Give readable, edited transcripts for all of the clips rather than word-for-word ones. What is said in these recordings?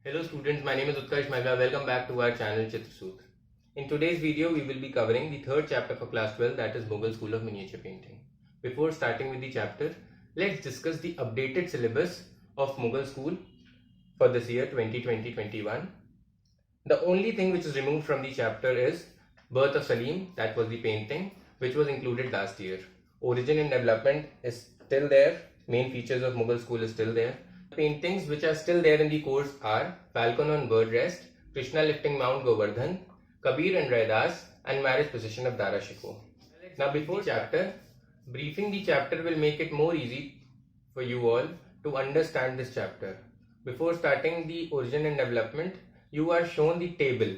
Hello students, my name is Utkarsh Mehta. Welcome back to our channel Chitrasoot. In today's video, we will be covering the third chapter for class 12, that is Mughal School of Miniature Painting. Before starting with the chapter, let's discuss the updated syllabus of Mughal School for this year 2020-21. The only thing which is removed from the chapter is Birth of Salim, that was the painting, which was included last year. Origin and development is still there. Main features of Mughal School is still there. Paintings which are still there in the course are Falcon on Bird Rest, Krishna lifting Mount Govardhan, Kabir and Raidas, and Marriage Procession of Dara Shikoh. Now before chapter, briefing the chapter will make it more easy for you all to understand this chapter. Before starting the origin and development, you are shown the table.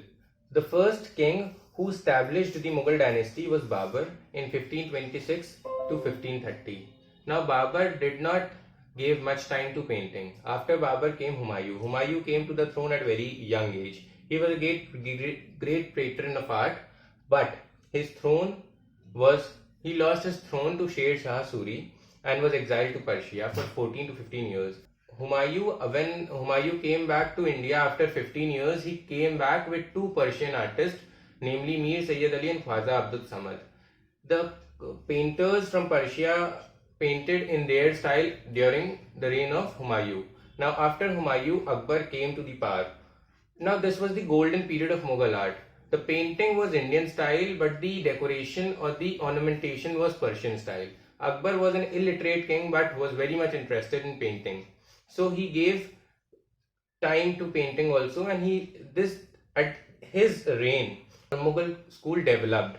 The first king who established the Mughal dynasty was Babur in 1526 to 1530. Now Babur did not gave much time to painting. After Babur came Humayun. Humayun came to the throne at a very young age. He was a great patron of art, but his throne he lost his throne to Sher Shah Suri and was exiled to Persia for 14 to 15 years. When Humayun came back to India after 15 years, he came back with two Persian artists, namely Mir Sayyid Ali and Khwaja Abdul Samad. The painters from Persia painted in their style during the reign of Humayun. Now after Humayun, Akbar came to the power. Now this was the golden period of Mughal art. The painting was Indian style, but the decoration or the ornamentation was Persian style. Akbar was an illiterate king but was very much interested in painting. So he gave time to painting also, and at his reign, the Mughal school developed.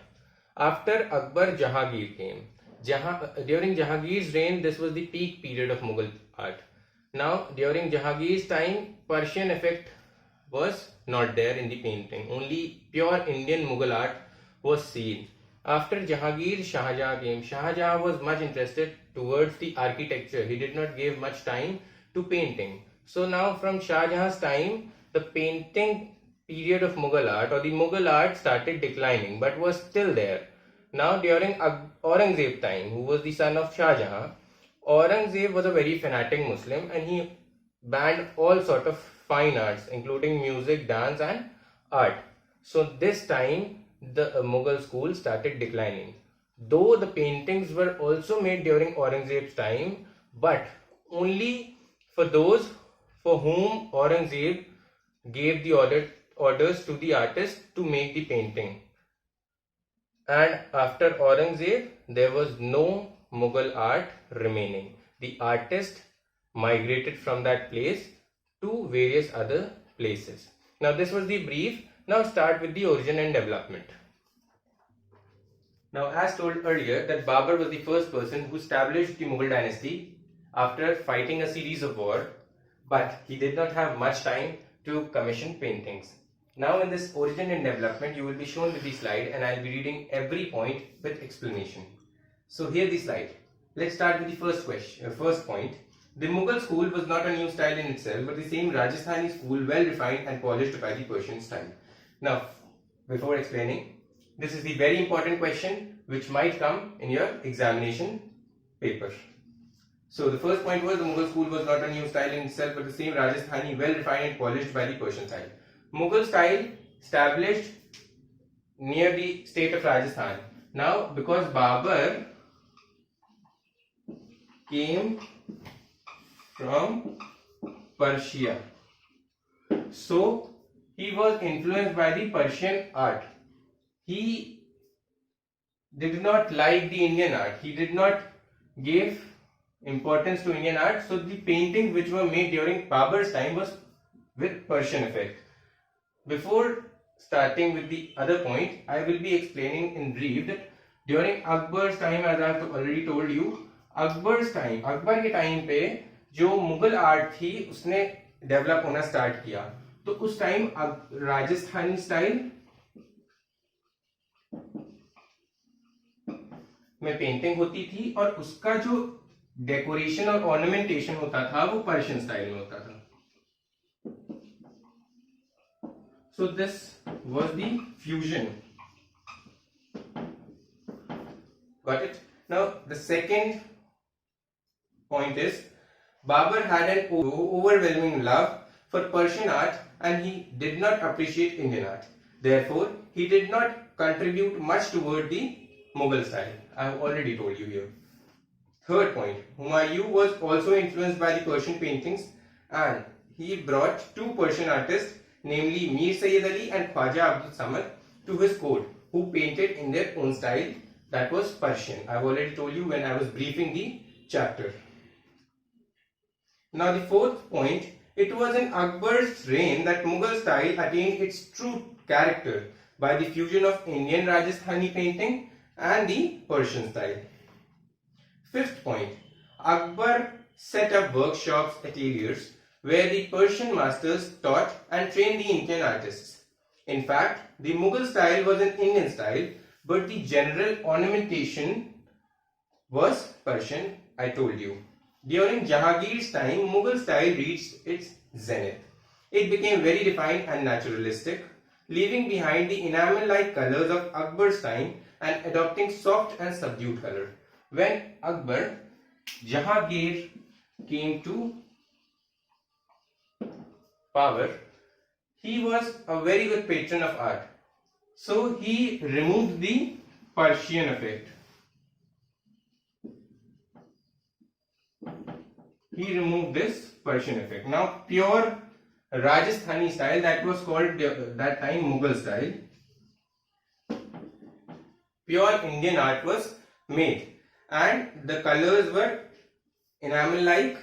After Akbar, Jahangir came. During Jahangir's reign, this was the peak period of Mughal art. Now, during Jahangir's time, Persian effect was not there in the painting. Only pure Indian Mughal art was seen. After Jahangir, Shah Jahan came. Shah Jahan was much interested towards the architecture. He did not give much time to painting. So now from Shah Jahan's time, the painting period of Mughal art or the Mughal art started declining, but was still there. Now during Aurangzeb time, who was the son of Shah Jahan, Aurangzeb was a very fanatic Muslim and he banned all sort of fine arts including music, dance and art. So this time the Mughal school started declining. Though the paintings were also made during Aurangzeb's time, but only for those for whom Aurangzeb gave the orders to the artist to make the painting. And after Aurangzeb, there was no Mughal art remaining. The artist migrated from that place to various other places. Now this was the brief. Now start with the origin and development. Now as told earlier that Babur was the first person who established the Mughal dynasty after fighting a series of wars, but he did not have much time to commission paintings. Now in this origin and development, you will be shown with the slide and I will be reading every point with explanation. So here the slide. Let's start with the first point. The Mughal school was not a new style in itself, but the same Rajasthani school, well refined and polished by the Persian style. Now, before explaining, this is the very important question which might come in your examination paper. So the first point was the Mughal school was not a new style in itself, but the same Rajasthani, well refined and polished by the Persian style. Mughal style established near the state of Rajasthan. Now, because Babur came from Persia, so he was influenced by the Persian art. He did not like the Indian art. He did not give importance to Indian art. So the paintings which were made during Babur's time was with Persian effect. Before starting with the other point, I will be explaining in brief that during Akbar's time, as I have already told you, Akbar के time पे जो Mughal art थी उसने develop होना start किया. तो उस time Rajasthani style में पेंटिंग होती थी और उसका जो डेकोरेशन और ऑर्नामेंटेशन होता था वो पर्शियन स्टाइल में होता था. So this was the fusion. Got it? Now the second point is Babur had an overwhelming love for Persian art and he did not appreciate Indian art. Therefore, he did not contribute much toward the Mughal style. I have already told you here. Third point, Humayun was also influenced by the Persian paintings and he brought two Persian artists, namely Mir Sayyid Ali and Khwaja Abdul Samad, to his court, who painted in their own style, that was Persian. I have already told you when I was briefing the chapter. Now the fourth point, it was in Akbar's reign that Mughal style attained its true character by the fusion of Indian Rajasthani painting and the Persian style. Fifth point, Akbar set up workshops, ateliers, where the Persian masters taught and trained the Indian artists. In fact, the Mughal style was an Indian style, but the general ornamentation was Persian, I told you. During Jahangir's time, Mughal style reached its zenith. It became very refined and naturalistic, leaving behind the enamel-like colors of Akbar's time and adopting soft and subdued color. When Jahangir came to power, he was a very good patron of art. So he removed the Persian effect. He removed this Persian effect. Now pure Rajasthani style, that was called that time Mughal style. Pure Indian art was made and the colors were enamel-like,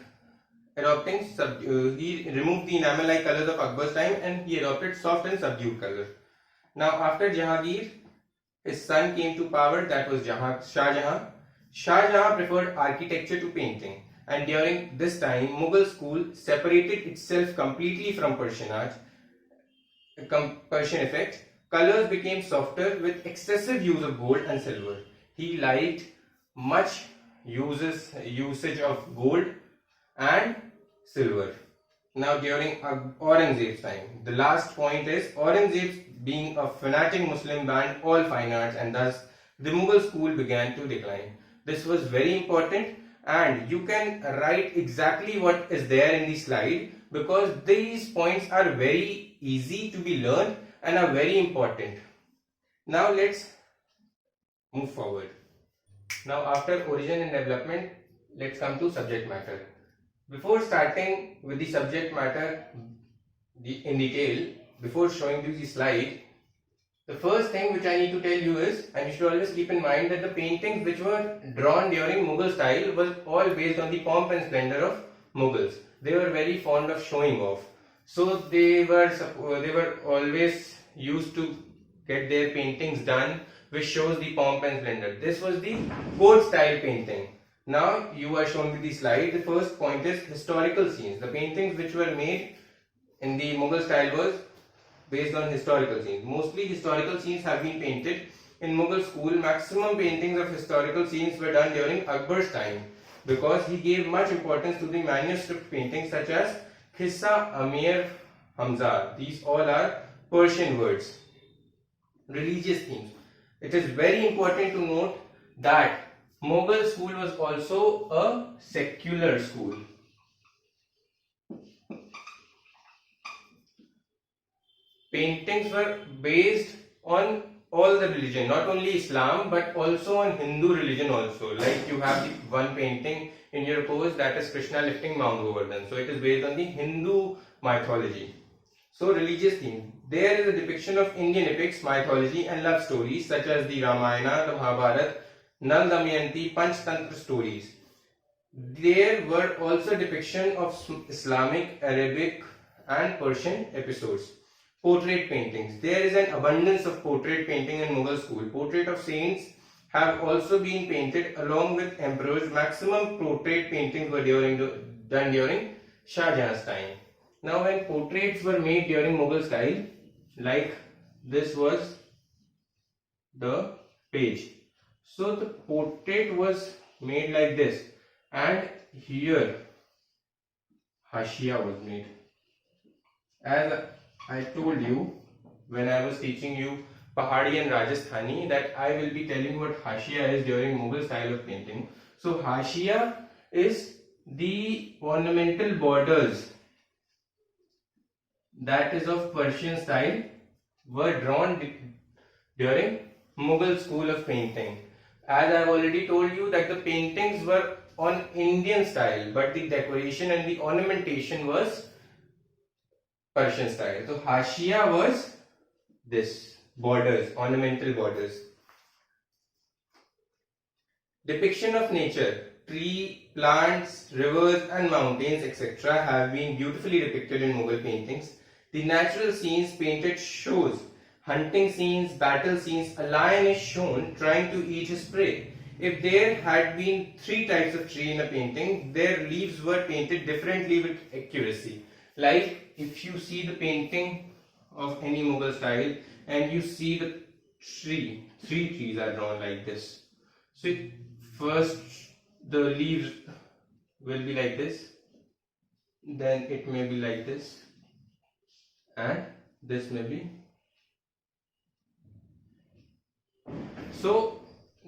adopting he removed the enamel-like colors of Akbar's time and he adopted soft and subdued color. Now after Jahangir, his son came to power, that was Shah Jahan. Shah Jahan preferred architecture to painting, and during this time Mughal school separated itself completely from Persian art, Persian effect. Colors became softer with excessive use of gold and silver. He liked much usage of gold and silver. Now during Aurangzeb's time, the last point is Aurangzeb being a fanatic Muslim banned all fine arts and thus the Mughal school began to decline. This was very important and you can write exactly what is there in the slide because these points are very easy to be learned and are very important. Now let's move forward. Now after origin and development, let's come to subject matter. Before starting with the subject matter in detail, before showing you the slide, the first thing which I need to tell you is, and you should always keep in mind that the paintings which were drawn during Mughal style was all based on the pomp and splendor of Mughals. They were very fond of showing off. So they were always used to get their paintings done which shows the pomp and splendor. This was the court style painting. Now you are shown with the slide. The first point is historical scenes. The paintings which were made in the Mughal style was based on historical scenes. Mostly historical scenes have been painted in Mughal school. Maximum paintings of historical scenes were done during Akbar's time because he gave much importance to the manuscript paintings such as Qissa Amir Hamza. These all are Persian words. Religious themes. It is very important to note that Mughal school was also a secular school. Paintings were based on all the religion, not only Islam but also on Hindu religion also. Like you have the one painting in your pose that is Krishna lifting Mount Govardhan. So it is based on the Hindu mythology. So religious theme. There is a depiction of Indian epics, mythology and love stories such as the Ramayana, the Mahabharata, Nal Damayanti, Panchtantra stories. There were also depiction of Islamic, Arabic and Persian episodes. Portrait paintings. There is an abundance of portrait painting in Mughal school. Portrait of saints have also been painted along with emperors. Maximum portrait paintings were done during Shah Jahan's time. Now when portraits were made during Mughal style, like this was the page. So the portrait was made like this and here Hashia was made. As I told you when I was teaching you Pahadi and Rajasthani that I will be telling what Hashia is during Mughal style of painting. So Hashia is the ornamental borders that is of Persian style were drawn during Mughal school of painting. As I have already told you that the paintings were on Indian style, but the decoration and the ornamentation was Persian style. So Hashiya was this, borders, ornamental borders. Depiction of nature, tree, plants, rivers and mountains etc. have been beautifully depicted in Mughal paintings. The natural scenes painted shows hunting scenes, battle scenes. A lion is shown trying to eat his prey. If there had been 3 types of tree in a painting, their leaves were painted differently with accuracy. Like if you see the painting of any Mughal style and you see the tree, 3 trees are drawn like this. So first the leaves will be like this, then it may be like this, and this may be. So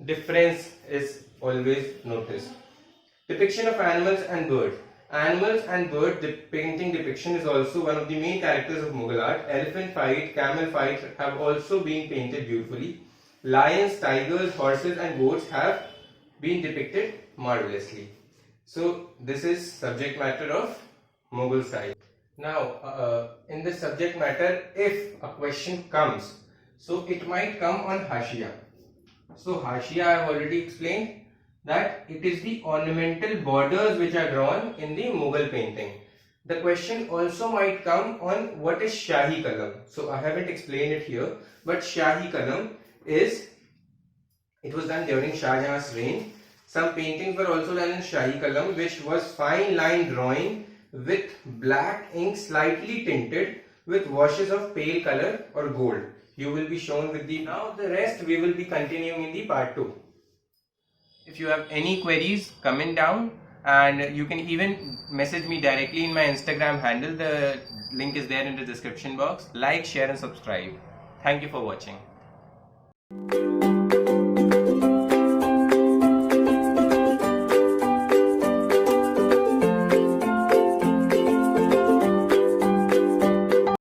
difference is always noticed. Depiction of animals and birds. Animals and bird painting depiction is also one of the main characters of Mughal art. Elephant fight, camel fight have also been painted beautifully. Lions, tigers, horses and goats have been depicted marvelously. So this is subject matter of Mughal style. Now in this subject matter, if a question comes, so it might come on Hashiya. So Hashiya I have already explained that it is the ornamental borders which are drawn in the Mughal painting. The question also might come on what is Shahi Kalam. So I haven't explained it here, but Shahi Kalam is, it was done during Shah Jahan's reign. Some paintings were also done in Shahi Kalam, which was fine line drawing with black ink slightly tinted with washes of pale color or gold. You will be shown with the, now the rest we will be continuing in the part 2. If you have any queries, comment down, and you can even message me directly in my Instagram handle. The link is there in the description box. Like, share and subscribe. Thank you for watching.